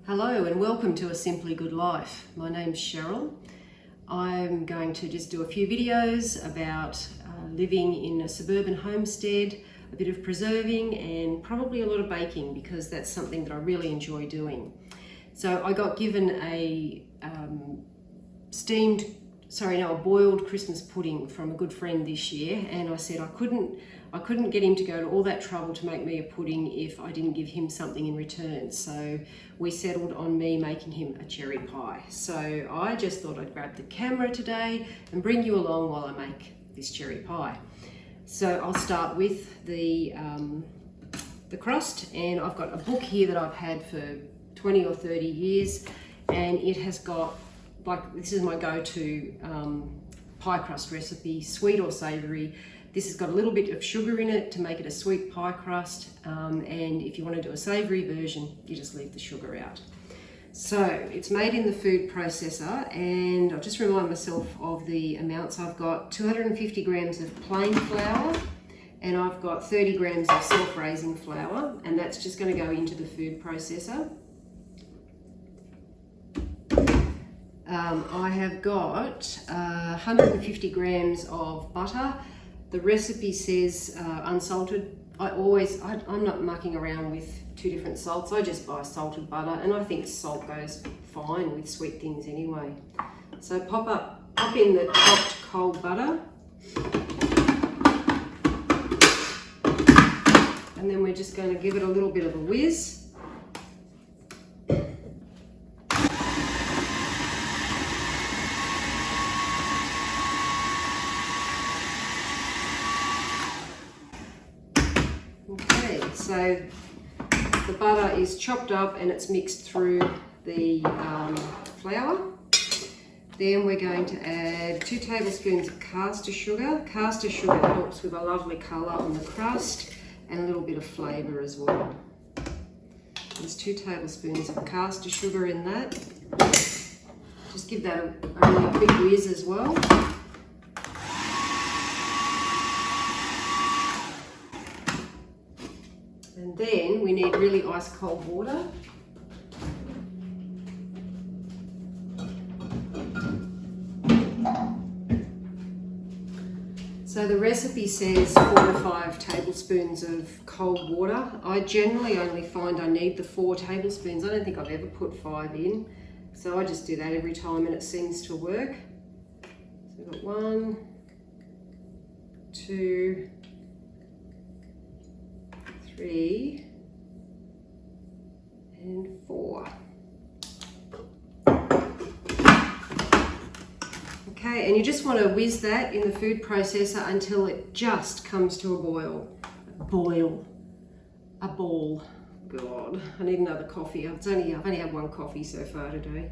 Hello and welcome to A Simply Good Life. My name's Cheryl. I'm going to just do a few videos about living in a suburban homestead, a bit of preserving and probably a lot of baking because that's something that I really enjoy doing. So I got given a boiled Christmas pudding from a good friend this year, and I said I couldn't get him to go to all that trouble to make me a pudding if I didn't give him something in return. So we settled on me making him a cherry pie. So I just thought I'd grab the camera today and bring you along while I make this cherry pie. So I'll start with the crust, and I've got a book here that I've had for 20 or 30 years, and it has got, this is my go-to pie crust recipe, sweet or savoury. This has got a little bit of sugar in it to make it a sweet pie crust, and if you want to do a savoury version, you just leave the sugar out. So it's made in the food processor, and I'll just remind myself of the amounts. I've got 250 grams of plain flour, and I've got 30 grams of self-raising flour, and that's just going to go into the food processor. I have got 150 grams of butter. The recipe says unsalted. I'm not mucking around with two different salts. I just buy salted butter, and I think salt goes fine with sweet things anyway. So pop in the chopped cold butter, and then we're just going to give it a little bit of a whiz. Okay, so the butter is chopped up and it's mixed through the flour. Then we're going to add 2 tablespoons of caster sugar. Caster sugar helps with a lovely colour on the crust and a little bit of flavour as well. There's 2 tablespoons of caster sugar in that. Just give that a really quick whiz as well. And then we need really ice cold water. So the recipe says 4 to 5 tablespoons of cold water. I generally only find I need the 4 tablespoons. I don't think I've ever put 5 in. So I just do that every time and it seems to work. So we've got 1, 2, 3 and 4. Okay, and you just want to whiz that in the food processor until it just comes to a boil. A ball. God, I need another coffee. I've only had 1 coffee so far today.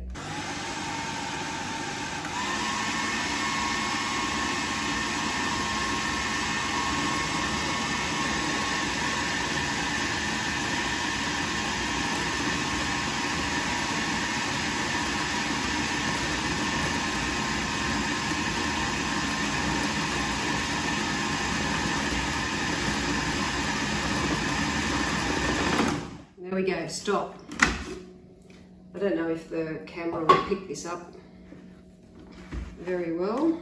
There we go, stop. I don't know if the camera will pick this up very well.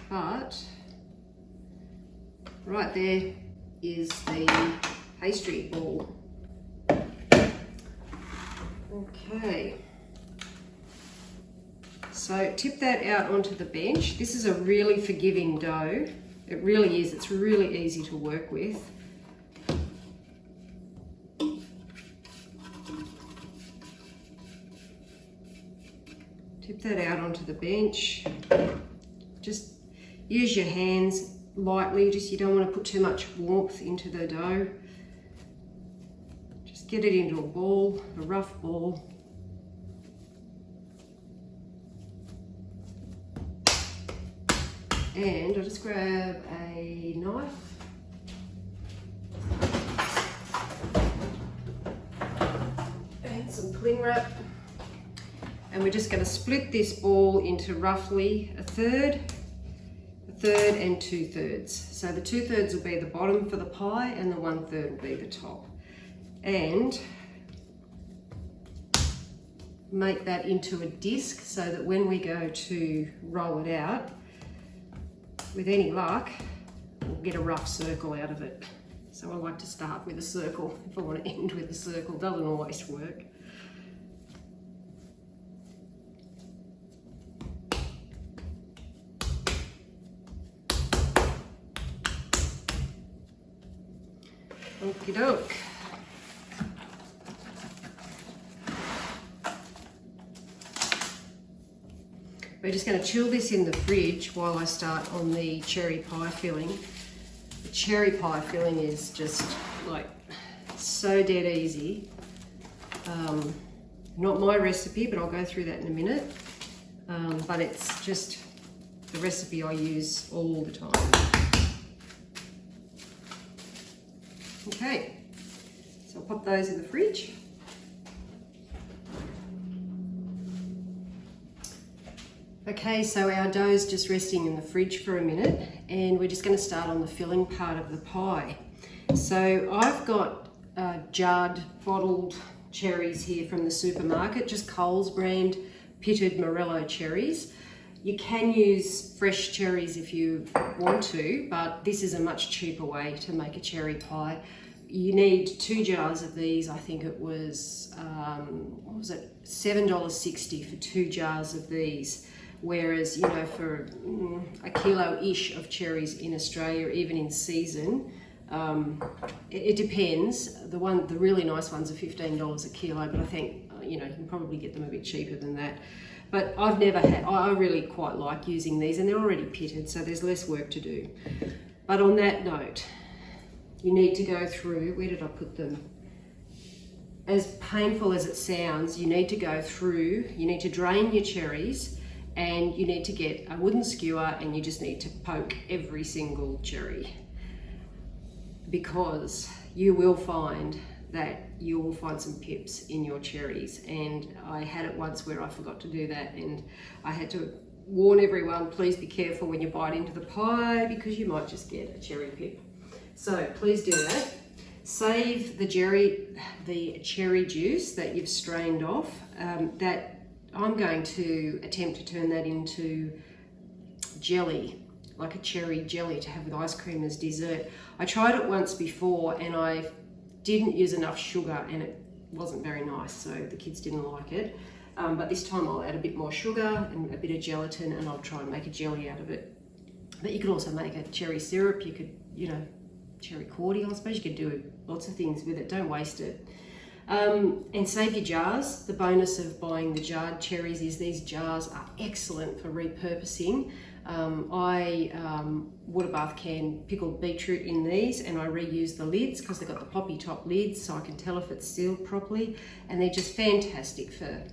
But right there is the pastry ball. Okay. So tip that out onto the bench. This is a really forgiving dough. It really is. It's really easy to work with. Tip that out onto the bench. Just use your hands lightly. You don't want to put too much warmth into the dough. Just get it into a ball, a rough ball. And I'll just grab a knife. And some cling wrap. And we're just going to split this ball into roughly a third 1/3 and 2/3. So the 2/3 will be the bottom for the pie and the 1/3 will be the top. And make that into a disc so that when we go to roll it out, with any luck, we'll get a rough circle out of it. So I like to start with a circle if I want to end with a circle. Doesn't always work. Okie doke. We're just going to chill this in the fridge while I start on the cherry pie filling. The cherry pie filling is just like so dead easy. Not my recipe, but I'll go through that in a minute. But it's just the recipe I use all the time. Okay, so I'll pop those in the fridge. Okay, so our dough's just resting in the fridge for a minute and we're just going to start on the filling part of the pie. So I've got jarred, bottled cherries here from the supermarket, just Coles brand pitted Morello cherries. You can use fresh cherries if you want to, but this is a much cheaper way to make a cherry pie. You need 2 jars of these. I think it was, what was it, $7.60 for 2 jars of these. Whereas, you know, for a kilo-ish of cherries in Australia, even in season, it depends. The really nice ones are $15 a kilo, but I think, you know, you can probably get them a bit cheaper than that. But I've never had, I really quite like using these and they're already pitted, so there's less work to do. But on that note, you need to go through, where did I put them? As painful as it sounds, you need to go through, you need to drain your cherries, and you need to get a wooden skewer and you just need to poke every single cherry, because you will find that you will find some pips in your cherries. And I had it once where I forgot to do that and I had to warn everyone, please be careful when you bite into the pie because you might just get a cherry pip. So please do that. Save the cherry juice that you've strained off. That I'm going to attempt to turn that into jelly, like a cherry jelly to have with ice cream as dessert. I tried it once before and I didn't use enough sugar and it wasn't very nice, so the kids didn't like it. But this time I'll add a bit more sugar and a bit of gelatin and I'll try and make a jelly out of it. But you could also make a cherry syrup, you could, you know, cherry cordial, I suppose you could do lots of things with it, don't waste it. And save your jars. The bonus of buying the jarred cherries is these jars are excellent for repurposing. I water bath can pickled beetroot in these and I reuse the lids because they've got the poppy top lids so I can tell if it's sealed properly, and they're just fantastic for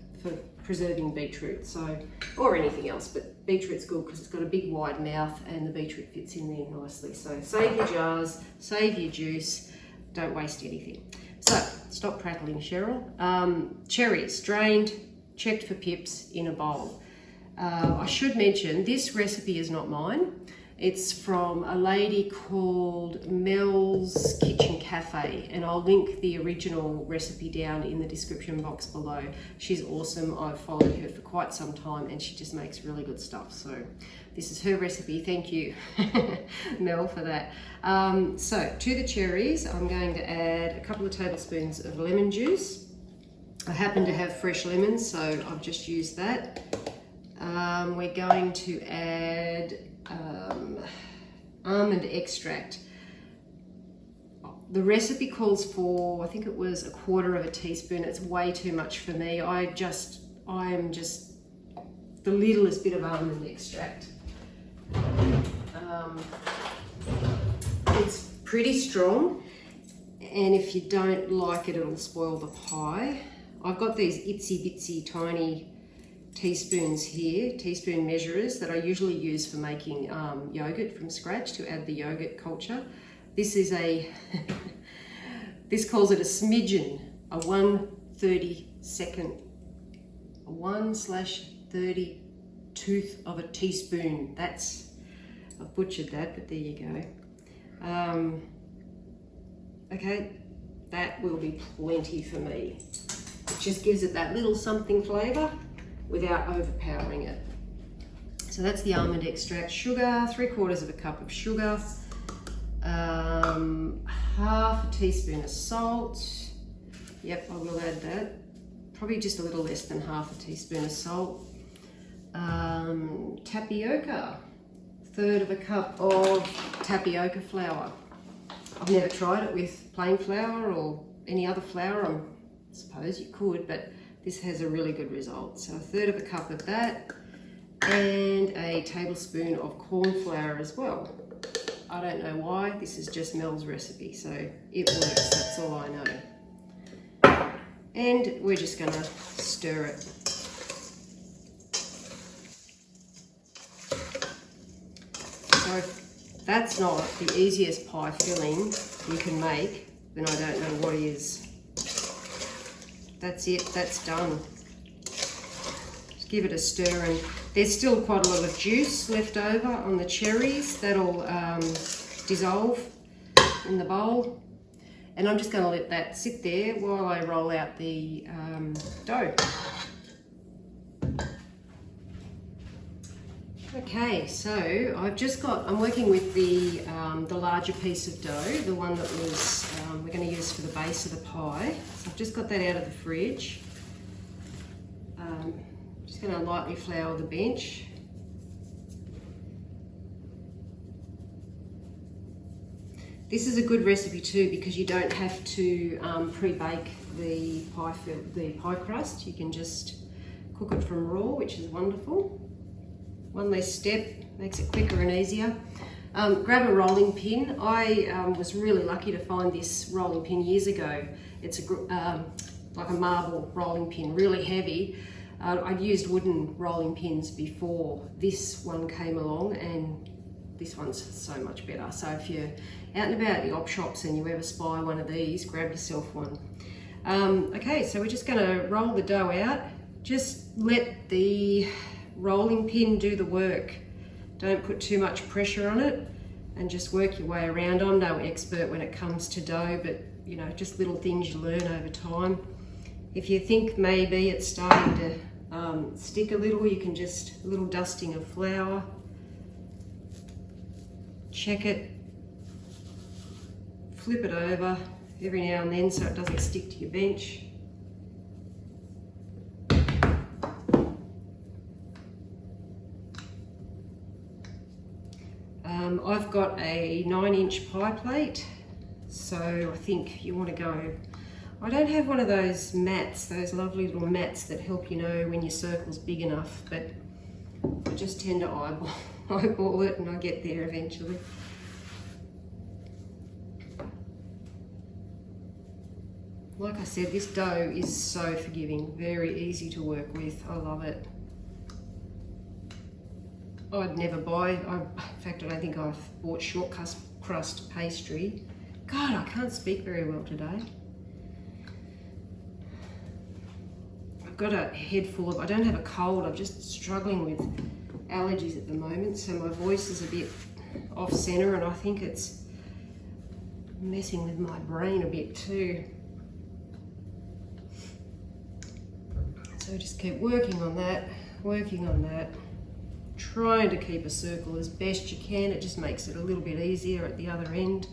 preserving beetroot, so, or anything else, but beetroot's good because it's got a big wide mouth and the beetroot fits in there nicely. So save your jars, save your juice, don't waste anything. So, stop prattling, Cheryl. Cherries, drained, checked for pips in a bowl. I should mention, this recipe is not mine. It's from a lady called Mel's Kitchen Cafe, and I'll link the original recipe down in the description box below. She's awesome. I've followed her for quite some time and she just makes really good stuff. So this is her recipe. Thank you, Mel, for that. So to the cherries, I'm going to add a couple of tablespoons of lemon juice. I happen to have fresh lemons, so I've just used that. We're going to add almond extract. The recipe calls for, I think it was 1/4 teaspoon. It's way too much for me. I am just the littlest bit of almond extract. It's pretty strong, and if you don't like it, it'll spoil the pie. I've got these itsy bitsy tiny teaspoons here, teaspoon measurers, that I usually use for making yogurt from scratch to add the yogurt culture. This is a, this calls it a smidgen, a 1/32nd, a 1/32th of a teaspoon. That's I've butchered that, but there you go. Okay, that will be plenty for me. It just gives it that little something flavour without overpowering it. So that's the almond extract. Sugar, 3/4 cup of sugar, half a teaspoon of salt. Yep, I will add that. Probably just a little less than half a teaspoon of salt. Tapioca, 1/3 cup of tapioca flour. I've never tried it with plain flour or any other flour. I suppose you could, but this has a really good result. So 1/3 cup of that, and a tablespoon of corn flour as well. I don't know why, this is just Mel's recipe, so it works, that's all I know. And we're just gonna stir it. So if that's not the easiest pie filling you can make, then I don't know what is. That's it, that's done. Just give it a stir, and there's still quite a lot of juice left over on the cherries. That'll dissolve in the bowl. And I'm just going to let that sit there while I roll out the dough. Okay, so I'm working with the larger piece of dough, the one that was we're going to use for the base of the pie. So I've just got that out of the fridge. Just going to lightly flour the bench. This is a good recipe too because you don't have to pre-bake the pie crust. You can just cook it from raw, which is wonderful. One less step, makes it quicker and easier. Grab a rolling pin. I was really lucky to find this rolling pin years ago. It's like a marble rolling pin, really heavy. I'd used wooden rolling pins before this one came along, and this one's so much better. So if you're out and about at the op shops and you ever spy one of these, grab yourself one. Okay, so we're just gonna roll the dough out. Just let the rolling pin do the work. Don't put too much pressure on it and just work your way around. I'm no expert when it comes to dough, but you know, just little things you learn over time. If you think maybe it's starting to stick a little, you can just, a little dusting of flour. Check it, flip it over every now and then so it doesn't stick to your bench. I've got a 9-inch pie plate, so I think you want to go, I don't have one of those mats, those lovely little mats that help you know when your circle's big enough, but I just tend to eyeball it and I get there eventually. Like I said, this dough is so forgiving, very easy to work with. I love it. I'd never buy, in fact I don't think I've bought short crust pastry. God, I can't speak very well today. I've got a head full of, I don't have a cold, I'm just struggling with allergies at the moment, so my voice is a bit off center, and I think it's messing with my brain a bit too. So just keep working on that, trying to keep a circle as best you can. It just makes it a little bit easier at the other end.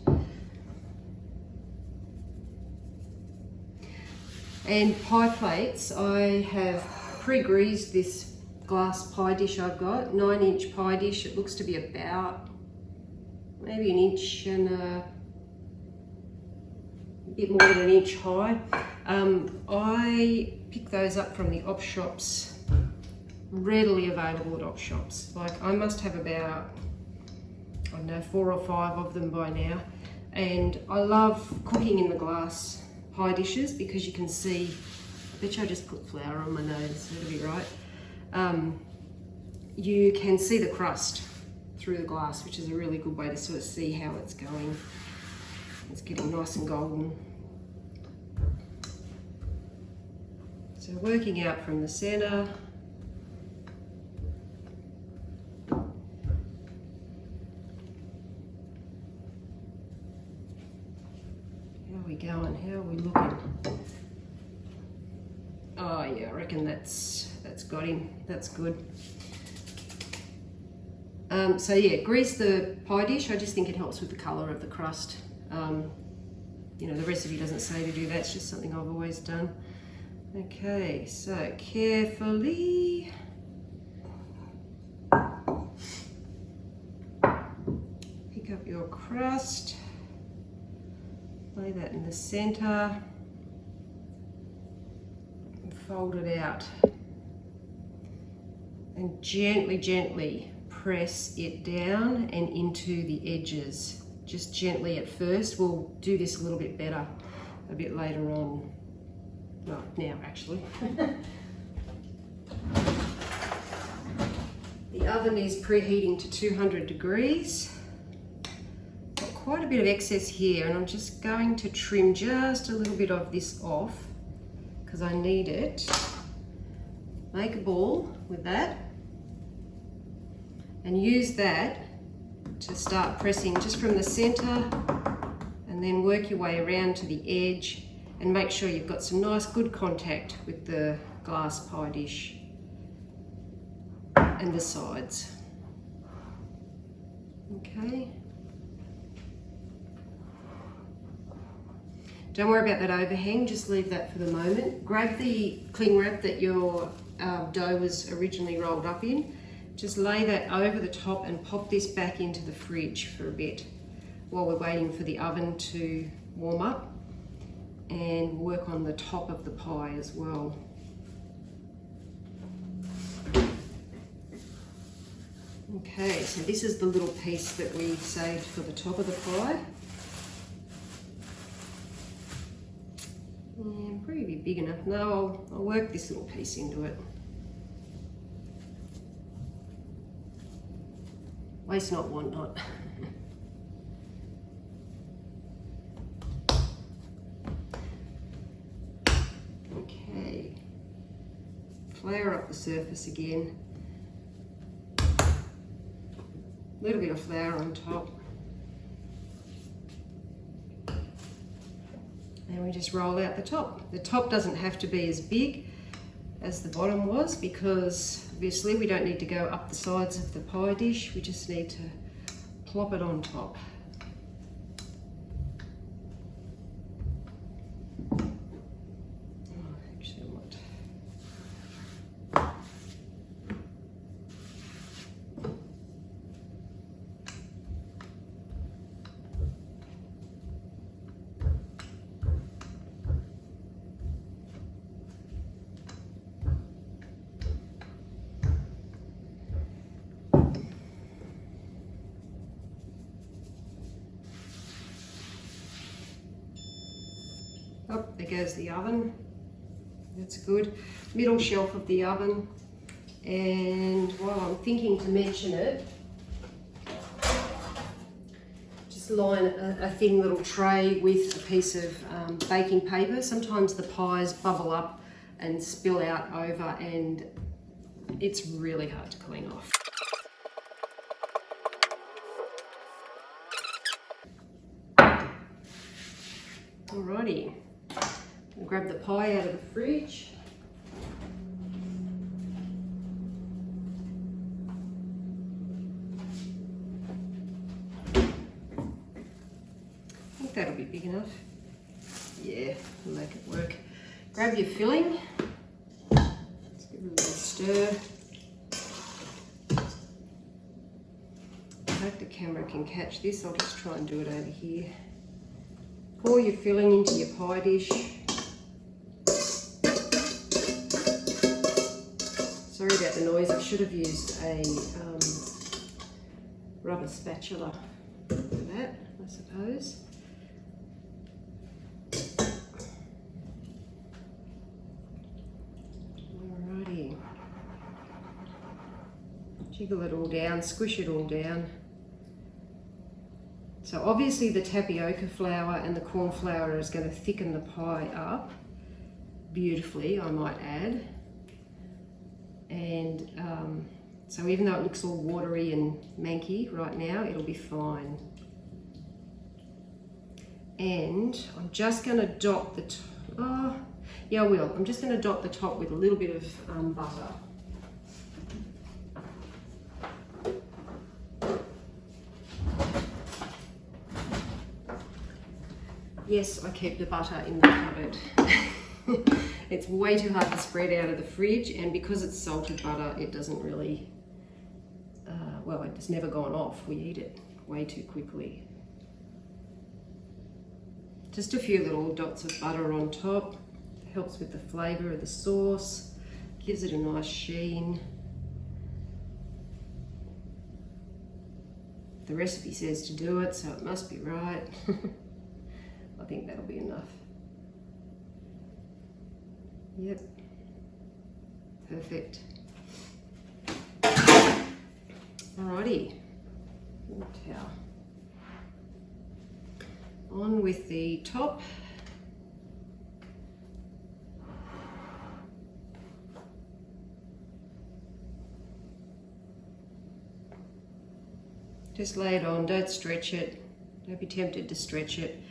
And pie plates, I have pre-greased this glass pie dish I've got, 9-inch pie dish. It looks to be about maybe 1 inch and a bit more than 1 inch high. I pick those up from the op shops, readily available at op shops. Like I must have about, I don't know, 4 or 5 of them by now. And I love cooking in the glass pie dishes because you can see, I bet you I just put flour on my nose, that'll be right. You can see the crust through the glass, which is a really good way to sort of see how it's going. It's getting nice and golden. So working out from the center. are we going? How are we looking? Oh yeah, I reckon that's got him. That's good. So yeah, grease the pie dish. I just think it helps with the colour of the crust. You know, the recipe doesn't say to do that, it's just something I've always done. Okay, so carefully pick up your crust, lay that in the centre, and fold it out. And gently press it down and into the edges. Just gently at first. We'll do this a little bit better a bit later on. Well, now actually. The oven is preheating to 200 degrees. Got quite a bit of excess here, and I'm just going to trim just a little bit of this off because I need it. Make a ball with that and use that to start pressing just from the center, and then work your way around to the edge and make sure you've got some nice good contact with the glass pie dish and the sides. Okay. Don't worry about that overhang, just leave that for the moment. Grab the cling wrap that your dough was originally rolled up in. Just lay that over the top and pop this back into the fridge for a bit while we're waiting for the oven to warm up, and work on the top of the pie as well. Okay, so this is the little piece that we saved for the top of the pie. Yeah, probably be big enough. No, I'll work this little piece into it. Waste not, want not. Okay. Flour up the surface again. A little bit of flour on top. And we just roll out the top. The top doesn't have to be as big as the bottom was, because obviously we don't need to go up the sides of the pie dish, we just need to plop it on top. Oh, actually, what? Oh, there goes the oven. That's good. Middle shelf of the oven. And while I'm thinking to mention it, just line a thin little tray with a piece of baking paper. Sometimes the pies bubble up and spill out over, and it's really hard to clean off. Alrighty. I'll grab the pie out of the fridge. I think that'll be big enough. Yeah, we'll make it work. Grab your filling. Let's give it a little stir. I hope the camera can catch this. I'll just try and do it over here. Pour your filling into your pie dish. Sorry about the noise, I should have used a rubber spatula for that, I suppose. Alrighty. Jiggle it all down, squish it all down. So obviously the tapioca flour and the corn flour is going to thicken the pie up beautifully, I might add. And so even though it looks all watery and manky right now, it'll be fine. And I'm just going to dot the yeah, I will. I'm just going to dot the top with a little bit of butter. Yes, I keep the butter in the cupboard. It's way too hard to spread out of the fridge, and because it's salted butter, it doesn't really, well, it's never gone off. We eat it way too quickly. Just a few little dots of butter on top. Helps with the flavour of the sauce, gives it a nice sheen. The recipe says to do it, so it must be right. I think that'll be enough. Yep, perfect. Alrighty, towel. On with the top. Just lay it on, don't stretch it. Don't be tempted to stretch it.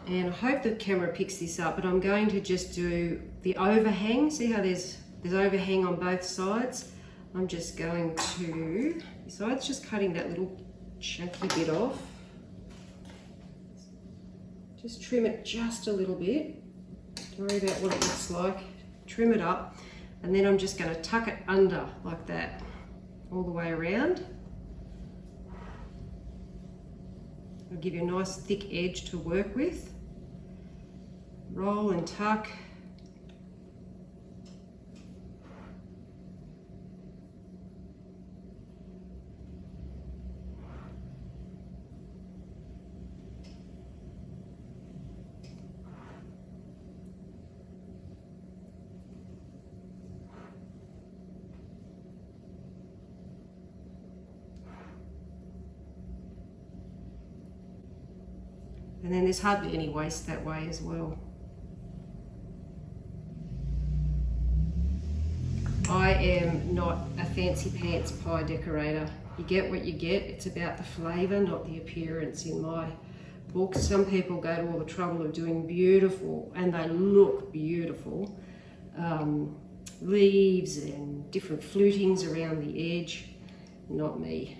And I hope the camera picks this up, but I'm going to just do the overhang. See how there's overhang on both sides? I'm just going to, besides just cutting that little chunky bit off, just trim it just a little bit. Don't worry about what it looks like. Trim it up, and then I'm just going to tuck it under like that, all the way around. I'll give you a nice thick edge to work with. Roll and tuck. And then there's hardly any waste that way as well. I am not a fancy pants pie decorator. You get what you get. It's about the flavour, not the appearance in my book. Some people go to all the trouble of doing beautiful, and they look beautiful, leaves and different flutings around the edge. Not me.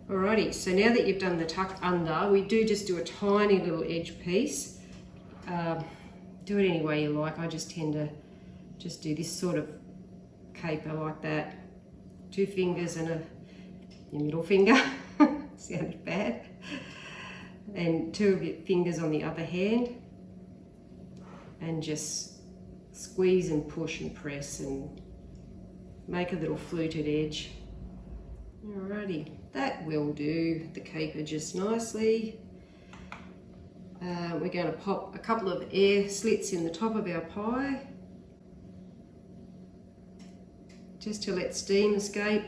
Alrighty, so now that you've done the tuck under, we do just do a tiny little edge piece. Do it any way you like. I just tend to just do this sort of caper like that. 2 fingers and your middle finger. Sounded bad. And 2 of your fingers on the other hand. And just squeeze and push and press and make a little fluted edge. Alrighty, that will do the caper just nicely. We're going to pop a couple of air slits in the top of our pie, just to let steam escape.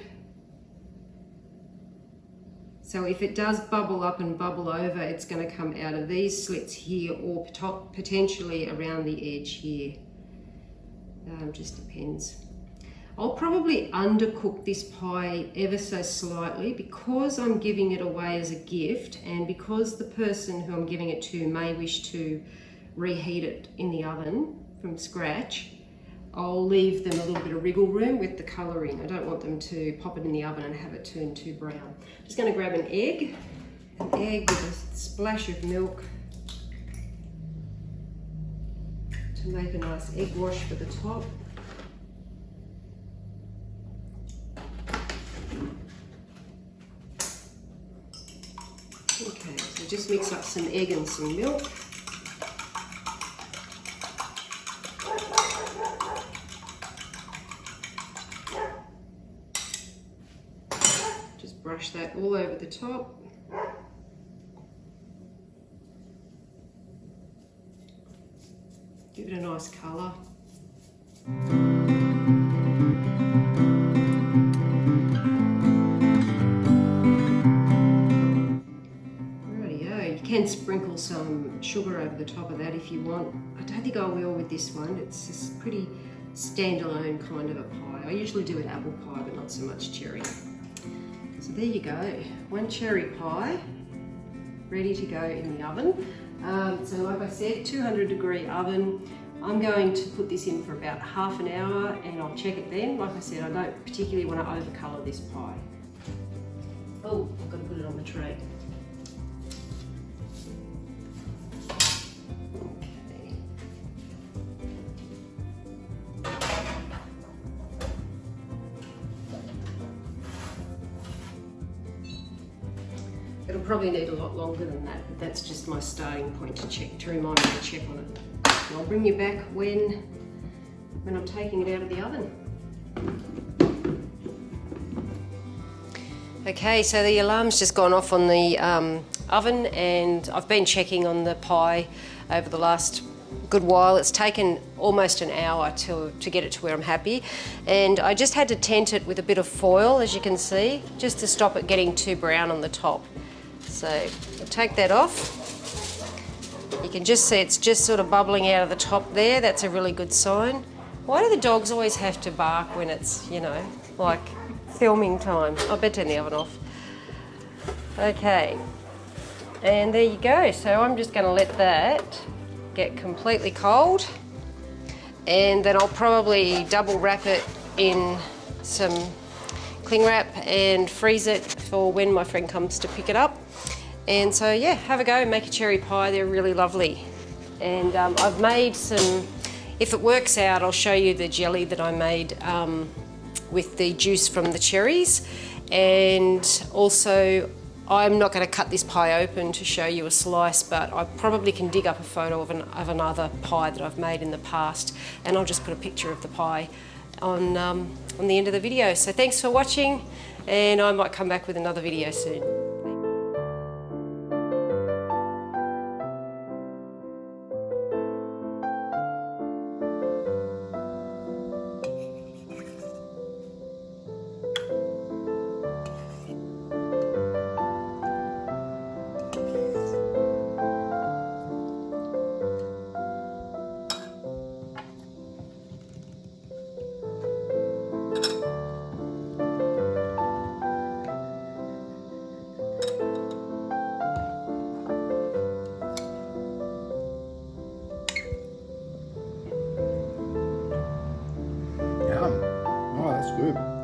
So if it does bubble up and bubble over, it's going to come out of these slits here, or potentially around the edge here. Just depends. I'll probably undercook this pie ever so slightly because I'm giving it away as a gift, and because the person who I'm giving it to may wish to reheat it in the oven from scratch. I'll leave them a little bit of wriggle room with the colouring. I don't want them to pop it in the oven and have it turn too brown. Just going to grab an egg with a splash of milk to make a nice egg wash for the top. Okay, so just mix up some egg and some milk. Just brush that all over the top. Give it a nice colour. Can sprinkle some sugar over the top of that if you want. I don't think I will with this one. It's just pretty standalone kind of a pie. I usually do an apple pie, but not so much cherry. So So there you go, one cherry pie ready to go in the oven. So like I said, 200-degree oven. I'm going to put this in for about half an hour and I'll check it then. Like I said, I don't particularly want to overcolour this pie. Oh, I've got to put it on the tray. Okay. It'll probably need a lot longer than that, but that's just my starting point to check, to remind me to check on it. And I'll bring you back when I'm taking it out of the oven. Okay, so the alarm's just gone off on the oven, and I've been checking on the pie over the last good while. It's taken almost an hour to get it to where I'm happy, and I just had to tent it with a bit of foil, as you can see, just to stop it getting too brown on the top. So I'll take that off. You can just see it's just sort of bubbling out of the top there. That's a really good sign. Why do the dogs always have to bark when it's, you know, like filming time? I better turn the oven off. Okay, and there you go. So I'm just going to let that get completely cold, and then I'll probably double wrap it in some cling wrap and freeze it for when my friend comes to pick it up. And so yeah, have a go and make a cherry pie. They're really lovely. And I've made some, if it works out, I'll show you the jelly that I made with the juice from the cherries. And also, I'm not going to cut this pie open to show you a slice, but I probably can dig up a photo of another pie that I've made in the past, and I'll just put a picture of the pie on the end of the video. So thanks for watching, and I might come back with another video soon. Oh, that's good.